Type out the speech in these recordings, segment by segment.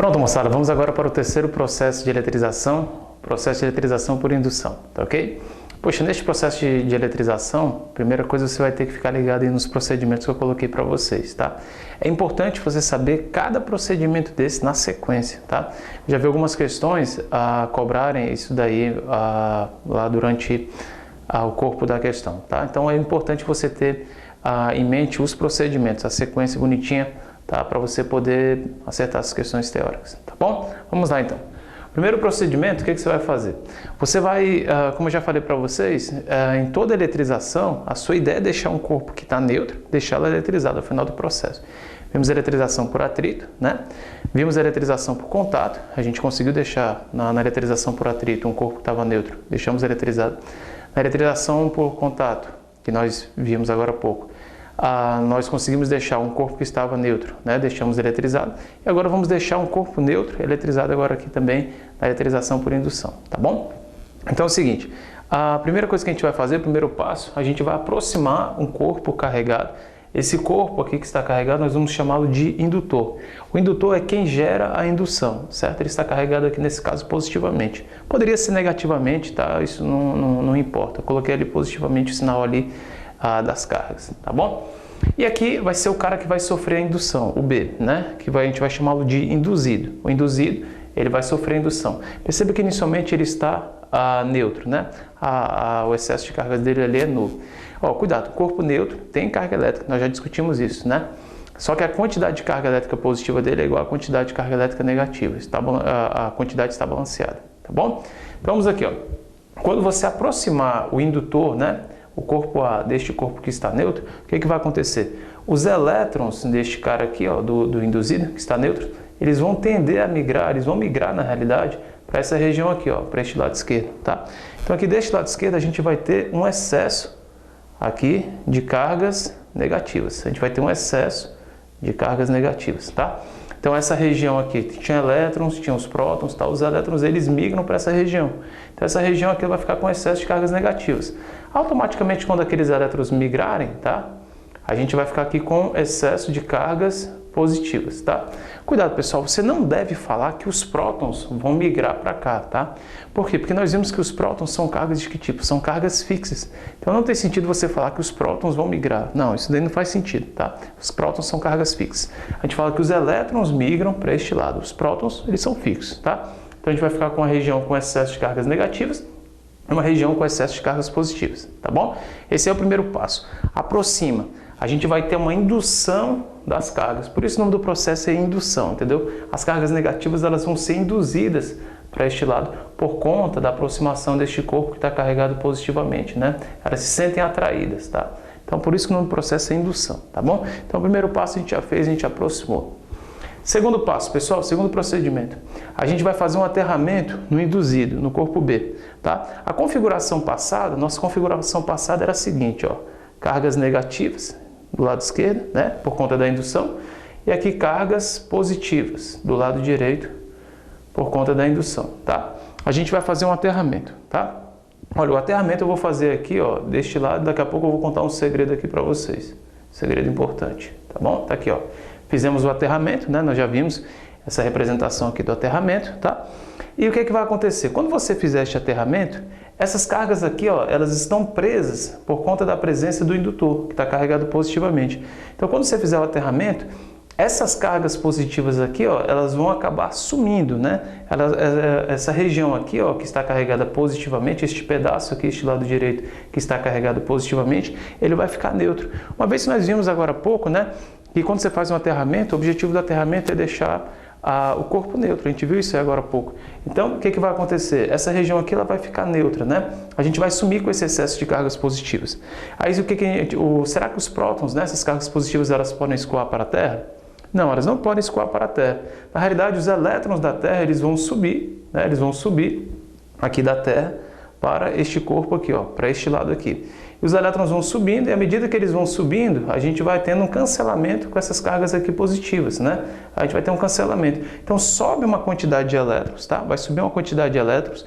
Pronto, moçada, vamos agora para o terceiro processo de eletrização por indução, tá ok? Poxa, neste processo de eletrização, primeira coisa você vai ter que ficar ligado aí nos procedimentos que eu coloquei para vocês, tá? É importante você saber cada procedimento desse na sequência, tá? Já vi algumas questões a cobrarem isso daí lá durante o corpo da questão, tá? Então é importante você ter em mente os procedimentos, a sequência bonitinha, tá? Para você poder acertar as questões teóricas, tá bom? Vamos lá então. Primeiro procedimento, o que você vai fazer? Você vai, como eu já falei para vocês, em toda eletrização, a sua ideia é deixar um corpo que está neutro, deixá-lo eletrizado ao final do processo. Vimos eletrização por atrito, né? Vimos eletrização por contato, a gente conseguiu deixar na eletrização por atrito um corpo que estava neutro, deixamos eletrizado. Na eletrização por contato, que nós vimos agora há pouco, nós conseguimos deixar um corpo que estava neutro, né? Deixamos eletrizado. E agora vamos deixar um corpo neutro eletrizado agora aqui também na eletrização por indução, tá bom? Então é o seguinte, a primeira coisa que a gente vai fazer, o primeiro passo, a gente vai aproximar um corpo carregado. Esse corpo aqui que está carregado, nós vamos chamá-lo de indutor. O indutor é quem gera a indução, certo? Ele está carregado aqui nesse caso positivamente. Poderia ser negativamente, tá? Isso não importa. Eu coloquei ali positivamente o sinal ali das cargas, tá bom? E aqui vai ser o cara que vai sofrer a indução, o B, né? A gente vai chamá-lo de induzido. O induzido, ele vai sofrer a indução. Perceba que inicialmente ele está neutro, né? O excesso de cargas dele ali é nulo. Ó, cuidado, corpo neutro tem carga elétrica, nós já discutimos isso, né? Só que a quantidade de carga elétrica positiva dele é igual à quantidade de carga elétrica negativa. A quantidade está balanceada, tá bom? Então vamos aqui, ó. Quando você aproximar o indutor, né? O corpo A deste corpo que está neutro, o que vai acontecer? Os elétrons deste cara aqui, ó, do induzido, que está neutro, eles vão tender a migrar, eles vão migrar na realidade para essa região aqui, ó, para este lado esquerdo, tá? Então aqui deste lado esquerdo a gente vai ter um excesso aqui de cargas negativas. A gente vai ter um excesso de cargas negativas, tá? Então essa região aqui tinha elétrons, tinha os prótons, tá? Os elétrons eles migram para essa região. Então essa região aqui vai ficar com excesso de cargas negativas. Automaticamente quando aqueles elétrons migrarem, tá? A gente vai ficar aqui com excesso de cargas positivas, tá? Cuidado, pessoal, você não deve falar que os prótons vão migrar para cá, tá? Por quê? Porque nós vimos que os prótons são cargas de que tipo? São cargas fixas. Então não tem sentido você falar que os prótons vão migrar. Não, isso daí não faz sentido, tá? Os prótons são cargas fixas. A gente fala que os elétrons migram para este lado. Os prótons, eles são fixos, tá? Então a gente vai ficar com uma região com excesso de cargas negativas e uma região com excesso de cargas positivas, tá bom? Esse é o primeiro passo. Aproxima. A gente vai ter uma indução das cargas. Por isso o nome do processo é indução, entendeu? As cargas negativas elas vão ser induzidas para este lado por conta da aproximação deste corpo que está carregado positivamente, né? Elas se sentem atraídas, tá? Então por isso que o nome do processo é indução, tá bom? Então o primeiro passo a gente já fez, a gente aproximou. Segundo passo, pessoal, segundo procedimento. A gente vai fazer um aterramento no induzido, no corpo B, tá? A configuração passada, nossa configuração passada era a seguinte, ó. Cargas negativas do lado esquerdo, né, por conta da indução, e aqui cargas positivas do lado direito por conta da indução, tá? A gente vai fazer um aterramento, tá? Olha, o aterramento eu vou fazer aqui, ó, deste lado, daqui a pouco eu vou contar um segredo aqui para vocês. Segredo importante, tá bom? Tá aqui, ó. Fizemos o aterramento, né? Nós já vimos essa representação aqui do aterramento, tá? E o que vai acontecer? Quando você fizer este aterramento, essas cargas aqui, ó, elas estão presas por conta da presença do indutor, que está carregado positivamente. Então, quando você fizer o aterramento, essas cargas positivas aqui, ó, elas vão acabar sumindo, né? Essa região aqui, ó, que está carregada positivamente, este pedaço aqui, este lado direito, que está carregado positivamente, ele vai ficar neutro. Uma vez que nós vimos agora há pouco, né, que quando você faz um aterramento, o objetivo do aterramento é deixar o corpo neutro. A gente viu isso aí agora há pouco. Então, o que vai acontecer? Essa região aqui ela vai ficar neutra, né? A gente vai sumir com esse excesso de cargas positivas. Aí, será que os prótons, né, essas cargas positivas, elas podem escoar para a Terra? Não, elas não podem escoar para a Terra. Na realidade, os elétrons da Terra, eles vão subir, né? Eles vão subir aqui da Terra para este corpo aqui, ó, para este lado aqui. E os elétrons vão subindo, e à medida que eles vão subindo, a gente vai tendo um cancelamento com essas cargas aqui positivas, né? A gente vai ter um cancelamento. Então sobe uma quantidade de elétrons, tá? Vai subir uma quantidade de elétrons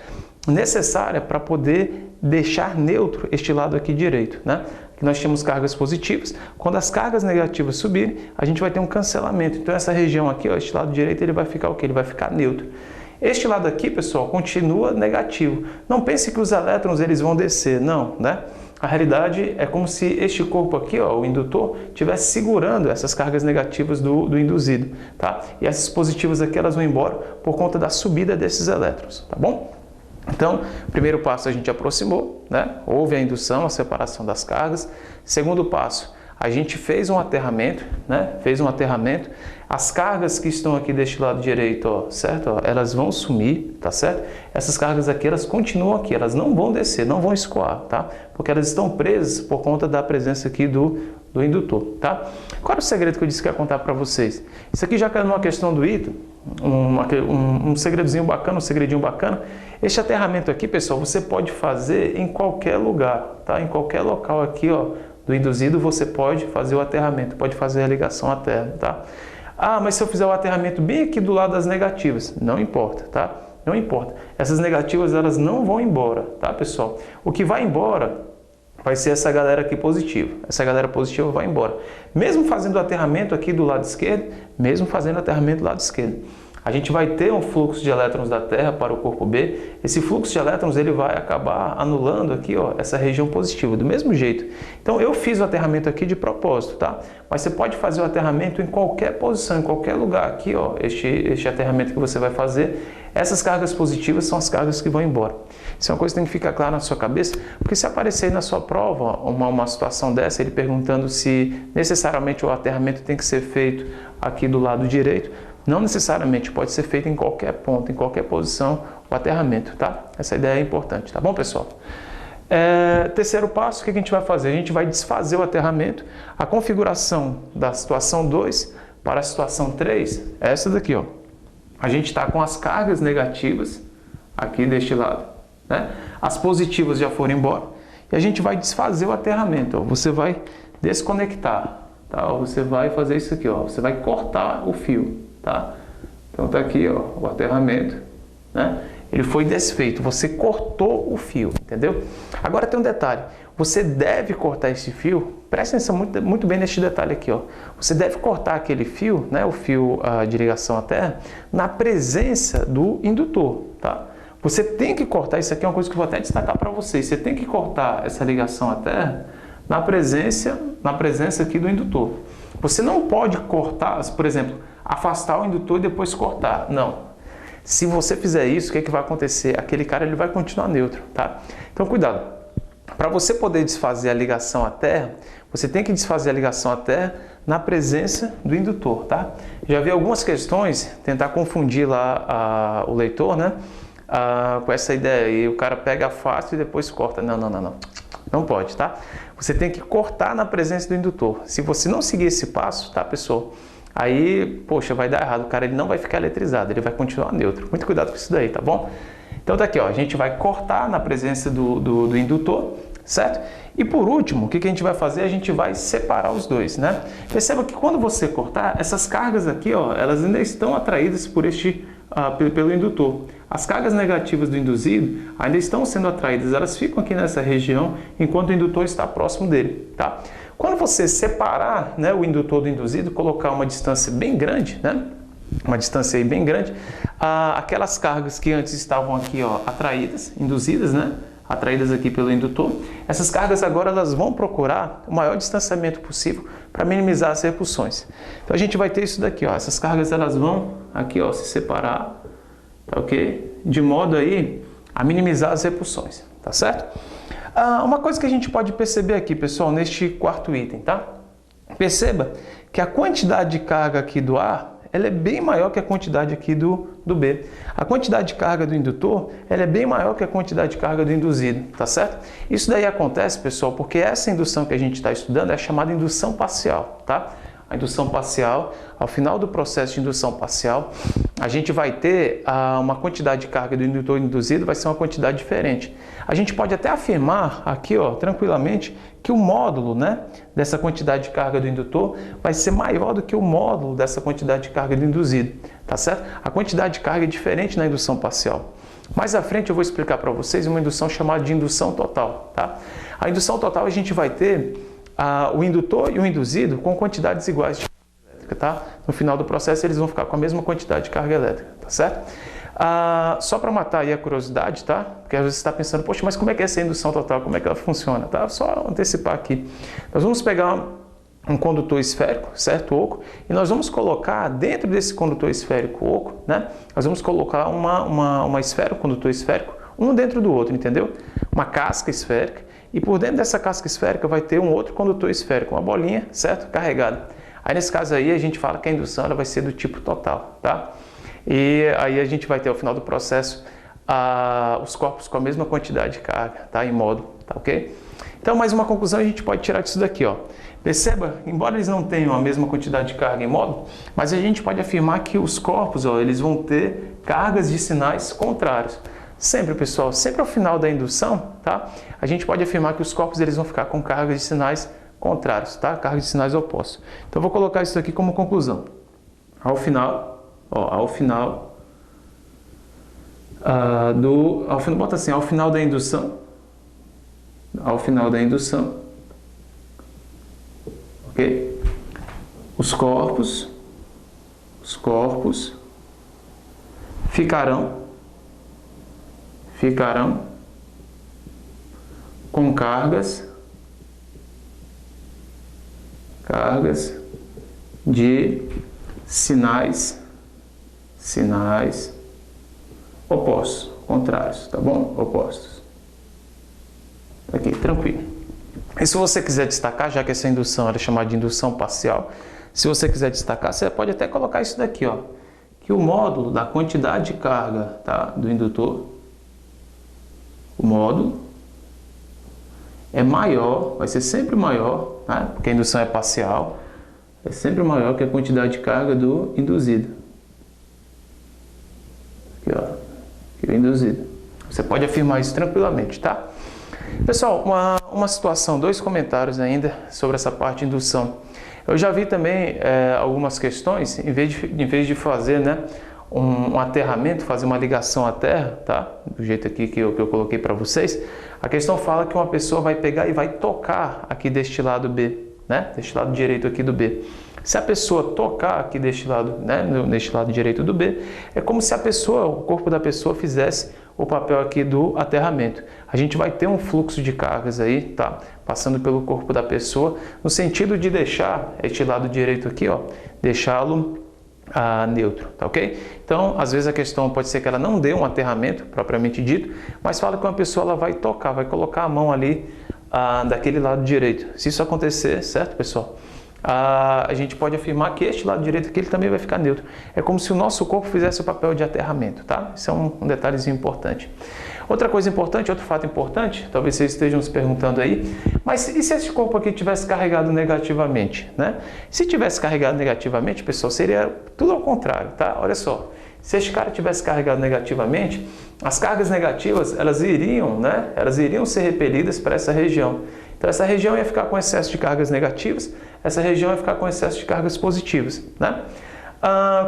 necessária para poder deixar neutro este lado aqui direito, né? que nós tínhamos cargas positivas. Quando as cargas negativas subirem, a gente vai ter um cancelamento. Então essa região aqui, ó, este lado direito, ele vai ficar o quê? Ele vai ficar neutro. Este lado aqui, pessoal, continua negativo. Não pense que os elétrons eles vão descer, não, né? A realidade é como se este corpo aqui, ó, o indutor, estivesse segurando essas cargas negativas do induzido, tá? E essas positivas aqui, elas vão embora por conta da subida desses elétrons, tá bom? Então, primeiro passo a gente aproximou, né? Houve a indução, a separação das cargas. Segundo passo, a gente fez um aterramento, né? Fez um aterramento. As cargas que estão aqui deste lado direito, ó, certo? Ó, elas vão sumir, tá certo? Essas cargas aqui, elas continuam aqui, elas não vão descer, não vão escoar, tá? Porque elas estão presas por conta da presença aqui do indutor, tá? Qual era o segredo que eu disse que ia contar para vocês? Isso aqui já caiu numa questão do item, um segredinho bacana. Este aterramento aqui, pessoal, você pode fazer em qualquer lugar, tá? Em qualquer local aqui, ó, do induzido, você pode fazer o aterramento, pode fazer a ligação à terra, tá? Ah, mas se eu fizer o aterramento bem aqui do lado das negativas, não importa, tá? Não importa. Essas negativas, elas não vão embora, tá, pessoal? O que vai embora vai ser essa galera aqui positiva. Essa galera positiva vai embora. Mesmo fazendo o aterramento aqui do lado esquerdo, a gente vai ter um fluxo de elétrons da Terra para o corpo B. Esse fluxo de elétrons ele vai acabar anulando aqui, ó, essa região positiva, do mesmo jeito. Então eu fiz o aterramento aqui de propósito, tá? Mas você pode fazer o aterramento em qualquer posição, em qualquer lugar aqui, ó, este aterramento que você vai fazer. Essas cargas positivas são as cargas que vão embora. Isso é uma coisa que tem que ficar clara na sua cabeça, porque se aparecer aí na sua prova uma situação dessa, ele perguntando se necessariamente o aterramento tem que ser feito aqui do lado direito, não necessariamente, pode ser feito em qualquer ponto, em qualquer posição, o aterramento, tá? Essa ideia é importante, tá bom, pessoal? Terceiro passo, o que a gente vai fazer? A gente vai desfazer o aterramento. A configuração da situação 2 para a situação 3 é essa daqui, ó. A gente está com as cargas negativas aqui deste lado, né? As positivas já foram embora e a gente vai desfazer o aterramento, ó. Você vai desconectar, tá? Você vai fazer isso aqui, ó. Você vai cortar o fio, tá? Então tá aqui, ó, o aterramento, né? Ele foi desfeito, você cortou o fio, entendeu? Agora tem um detalhe, você deve cortar esse fio, presta atenção muito bem neste detalhe aqui, ó. Você deve cortar aquele fio, né, o fio de ligação à terra, na presença do indutor, tá? Você tem que cortar, isso aqui é uma coisa que eu vou até destacar para vocês, você tem que cortar essa ligação à terra na presença aqui do indutor. Você não pode cortar, por exemplo, afastar o indutor e depois cortar, não. Se você fizer isso, o que vai acontecer? Aquele cara ele vai continuar neutro, tá? Então, cuidado. Para você poder desfazer a ligação à terra, você tem que desfazer a ligação à terra na presença do indutor, tá? Já vi algumas questões tentar confundir lá o leitor, né? Com essa ideia. E o cara pega, afasta e depois corta. Não. Não pode, tá? Você tem que cortar na presença do indutor. Se você não seguir esse passo, tá, pessoal? Aí, poxa, vai dar errado, o cara ele não vai ficar eletrizado, ele vai continuar neutro. Muito cuidado com isso daí, tá bom? Então tá aqui, ó, a gente vai cortar na presença do indutor, certo? E por último, o que a gente vai fazer? A gente vai separar os dois, né? Perceba que quando você cortar, essas cargas aqui, ó, elas ainda estão atraídas pelo indutor. As cargas negativas do induzido ainda estão sendo atraídas, elas ficam aqui nessa região, enquanto o indutor está próximo dele, tá? Quando você separar, né, o indutor do induzido, colocar uma distância bem grande, né, uma distância aí bem grande, aquelas cargas que antes estavam aqui, ó, atraídas, induzidas, né, atraídas aqui pelo indutor, essas cargas agora elas vão procurar o maior distanciamento possível para minimizar as repulsões. Então a gente vai ter isso daqui, ó, essas cargas elas vão aqui, ó, se separar, tá, ok? De modo aí a minimizar as repulsões, tá certo? Uma coisa que a gente pode perceber aqui, pessoal, neste quarto item, tá? Perceba que a quantidade de carga aqui do A, ela é bem maior que a quantidade aqui do B. A quantidade de carga do indutor, ela é bem maior que a quantidade de carga do induzido, tá certo? Isso daí acontece, pessoal, porque essa indução que a gente está estudando é chamada indução parcial, tá? A indução parcial, ao final do processo de indução parcial, a gente vai ter uma quantidade de carga do indutor induzido, vai ser uma quantidade diferente. A gente pode até afirmar aqui, ó, tranquilamente, que o módulo, né, dessa quantidade de carga do indutor vai ser maior do que o módulo dessa quantidade de carga do induzido, tá certo? A quantidade de carga é diferente na indução parcial. Mais à frente eu vou explicar para vocês uma indução chamada de indução total, tá? A indução total a gente vai ter o indutor e o induzido com quantidades iguais de carga elétrica, tá? No final do processo eles vão ficar com a mesma quantidade de carga elétrica, tá certo? Só para matar aí a curiosidade, tá? Porque às vezes você está pensando, poxa, mas como é que é essa indução total? Como é que ela funciona? Tá? Só antecipar aqui. Nós vamos pegar um condutor esférico, certo? Oco, e nós vamos colocar dentro desse condutor esférico oco, né? Nós vamos colocar uma esfera, um condutor esférico, um dentro do outro, entendeu? Uma casca esférica, e por dentro dessa casca esférica vai ter um outro condutor esférico, uma bolinha, certo? Carregada. Aí nesse caso aí a gente fala que a indução ela vai ser do tipo total, tá? E aí a gente vai ter ao final do processo os corpos com a mesma quantidade de carga, tá? Em módulo, tá ok? Então, mais uma conclusão a gente pode tirar disso daqui, ó. Perceba, embora eles não tenham a mesma quantidade de carga em módulo, mas a gente pode afirmar que os corpos, ó, eles vão ter cargas de sinais contrários. Sempre, pessoal, sempre ao final da indução, tá? A gente pode afirmar que os corpos eles vão ficar com cargas de sinais contrários, tá? Cargas de sinais opostos. Então, eu vou colocar isso aqui como conclusão. Ao final bota assim, ao final da indução, ok? Os corpos ficarão com cargas de sinais opostos, contrários, tá bom? Opostos. Aqui, tranquilo. E se você quiser destacar, já que essa indução era chamada de indução parcial, se você quiser destacar, você pode até colocar isso daqui, ó, que o módulo da quantidade de carga, tá, do indutor, o módulo é maior, vai ser sempre maior, né, porque a indução é parcial, é sempre maior que a quantidade de carga do induzido. Aqui, ó, aqui o induzido. Você pode afirmar isso tranquilamente, tá? Pessoal, uma situação, 2 comentários ainda sobre essa parte de indução. Eu já vi também algumas questões, em vez de fazer, né, um aterramento, fazer uma ligação à terra, tá? Do jeito aqui que eu coloquei para vocês, a questão fala que uma pessoa vai pegar e vai tocar aqui deste lado B, né? Deste lado direito aqui do B. Se a pessoa tocar aqui deste lado, né, neste lado direito do B, é como se o corpo da pessoa fizesse o papel aqui do aterramento. A gente vai ter um fluxo de cargas aí, tá? Passando pelo corpo da pessoa, no sentido de deixar este lado direito aqui, ó, deixá-lo neutro, tá ok? Então, às vezes a questão pode ser que ela não dê um aterramento, propriamente dito, mas fala que uma pessoa ela vai tocar, vai colocar a mão ali daquele lado direito. Se isso acontecer, certo, pessoal? A gente pode afirmar que este lado direito aqui ele também vai ficar neutro. É como se o nosso corpo fizesse o papel de aterramento, tá? Isso é um detalhezinho importante. Outra coisa importante, outro fato importante, talvez vocês estejam se perguntando aí, mas e se esse corpo aqui tivesse carregado negativamente, né? Se tivesse carregado negativamente, pessoal, seria tudo ao contrário, tá? Olha só, se este cara tivesse carregado negativamente, as cargas negativas, elas iriam ser repelidas para essa região. Então, essa região ia ficar com excesso de cargas negativas, essa região ia ficar com excesso de cargas positivas, né?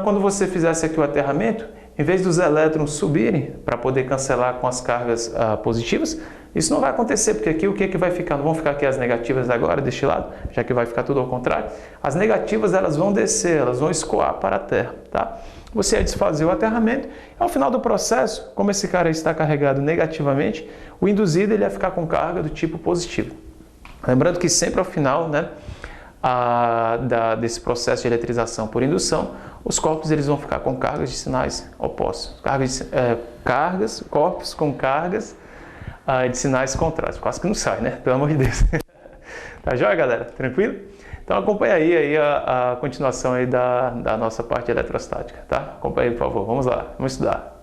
Quando você fizesse aqui o aterramento, em vez dos elétrons subirem para poder cancelar com as cargas positivas, isso não vai acontecer, porque aqui o que vai ficar? Não vão ficar aqui as negativas agora, deste lado, já que vai ficar tudo ao contrário. As negativas, elas vão descer, elas vão escoar para a Terra, tá? Você ia desfazer o aterramento, e ao final do processo, como esse cara está carregado negativamente, o induzido ele ia ficar com carga do tipo positivo. Lembrando que sempre ao final, né, desse processo de eletrização por indução, os corpos eles vão ficar com cargas de sinais opostos. Corpos com cargas de sinais contrários. Quase que não sai, né? Pelo amor de Deus. Tá joia, galera? Tranquilo? Então acompanha aí a continuação aí da nossa parte eletrostática, tá? Acompanha aí, por favor. Vamos lá, vamos estudar.